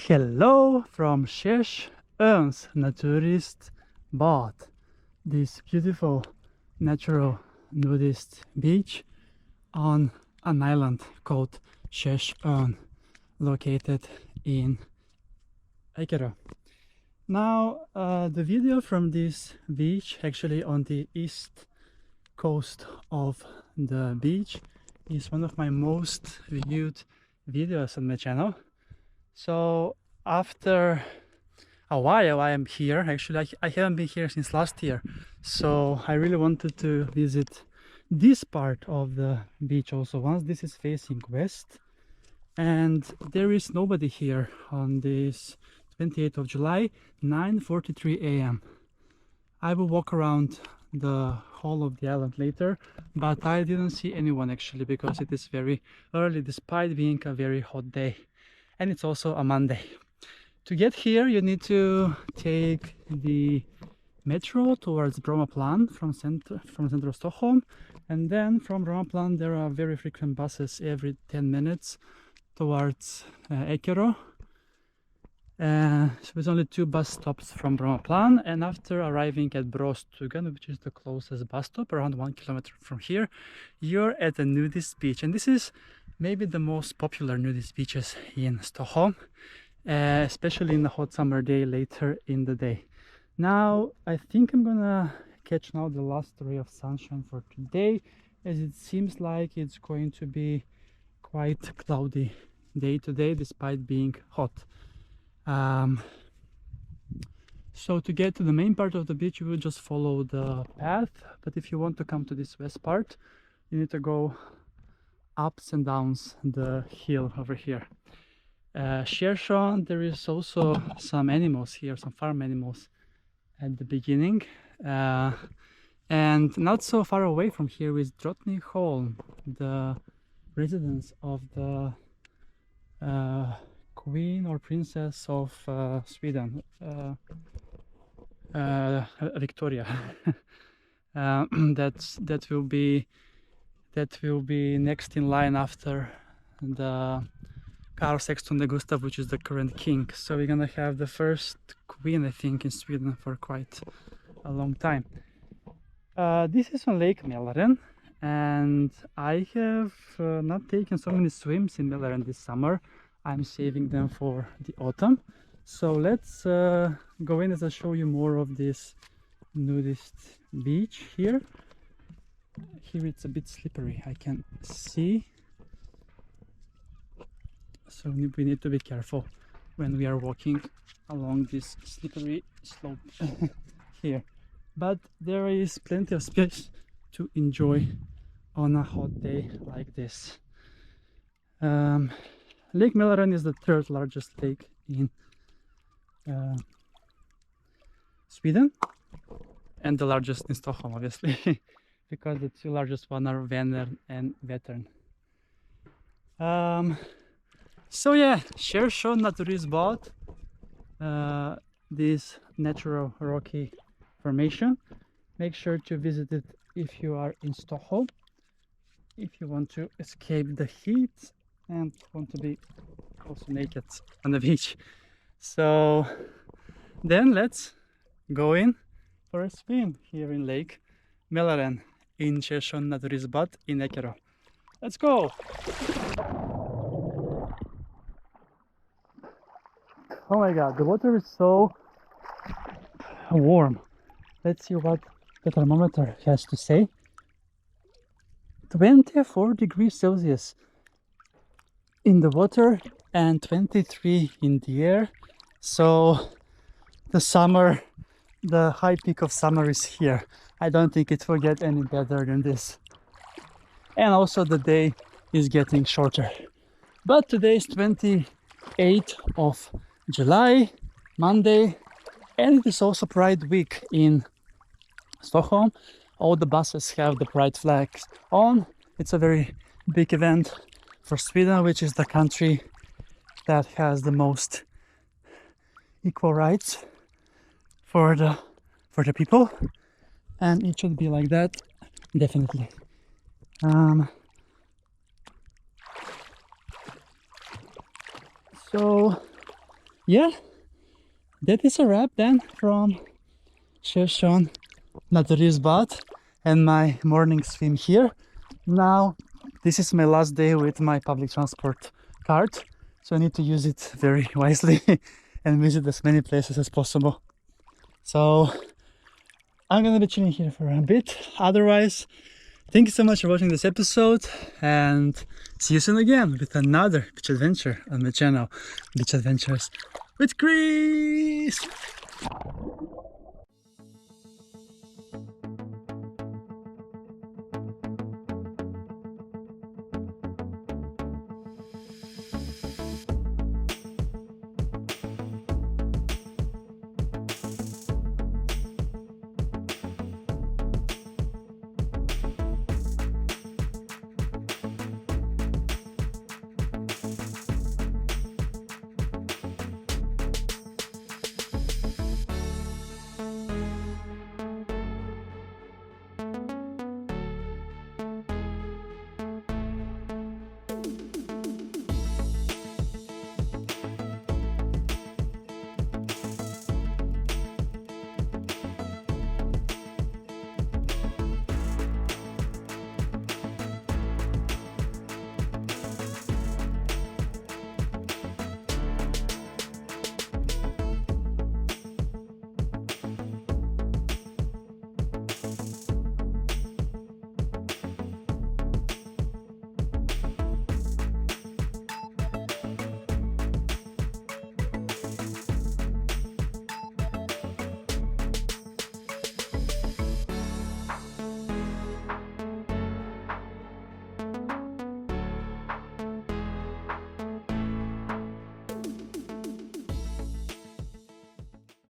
Hello from Kärsöns Naturistbad, this beautiful natural nudist beach on an island called Kärsön, located in Ekerö. Now the video from this beach, actually on the east coast of the beach, is one of my most viewed videos on my channel. So after a while I am here. Actually I haven't been here since last year, so I really wanted to visit this part of the beach also. Once this is facing west, and there is nobody here on this 28th of July, 9:43 a.m. I will walk around the whole of the island later, but I didn't see anyone actually, because it is very early despite being a very hot day, and it's also a Monday. To get here you need to take the metro towards Brommaplan from center of Stockholm, and then from Brommaplan there are very frequent buses every 10 minutes towards Ekerö. So there's only 2 bus stops from Brommaplan, and after arriving at Brostugan, which is the closest bus stop, around 1 kilometer from here, you're at the nudist beach. And this is maybe the most popular nudist beaches in Stockholm, especially in the hot summer day later in the day. Now I think I'm gonna catch now the last ray of sunshine for today, as it seems like it's going to be quite cloudy day today despite being hot. So to get to the main part of the beach you will just follow the path, but if you want to come to this west part you need to go ups and downs the hill over here. Kärsön, there is also some animals here, some farm animals at the beginning, and not so far away from here is Drottningholm, the residence of the Queen or Princess of Sweden, Victoria. That will be next in line after the Carl Sexton de Gustav, which is the current king. So we're gonna have the first queen, I think, in Sweden for quite a long time. This is on Lake Mälaren, and I have not taken so many swims in Mälaren this summer. I'm saving them for the autumn. So let's go in as I show you more of this nudist beach here. Here it's a bit slippery, I can see. So we need to be careful when we are walking along this slippery slope here. But there is plenty of space to enjoy on a hot day like this. Lake Mälaren is the 3rd largest lake in Sweden, and the largest in Stockholm, obviously, because the 2 largest ones are Vänern and Vättern. So yeah, Kärsön Naturistbad, this natural rocky formation. Make sure to visit it if you are in Stockholm, if you want to escape the heat and want to be also naked on the beach. So then let's go in for a swim here in Lake Mälaren in Kärsön Naturistbad in Ekerö. Let's go! Oh my god, the water is so warm. Let's see what the thermometer has to say. 24 degrees Celsius in the water and 23 in the air. So the summer, the high peak of summer is here. I don't think it will get any better than this. And also the day is getting shorter. But today is 28th of July, Monday, and it is also Pride Week in Stockholm. All the buses have the pride flags on. It's a very big event for Sweden, which is the country that has the most equal rights for the people, and it should be like that, definitely. So yeah, that is a wrap then from Kärsön Naturistbad and my morning swim here. Now, this is my last day with my public transport card, so I need to use it very wisely and visit as many places as possible. So I'm gonna be chilling here for a bit. Otherwise, thank you so much for watching this episode, and see you soon again with another beach adventure on my channel, Beach Adventures with Chris.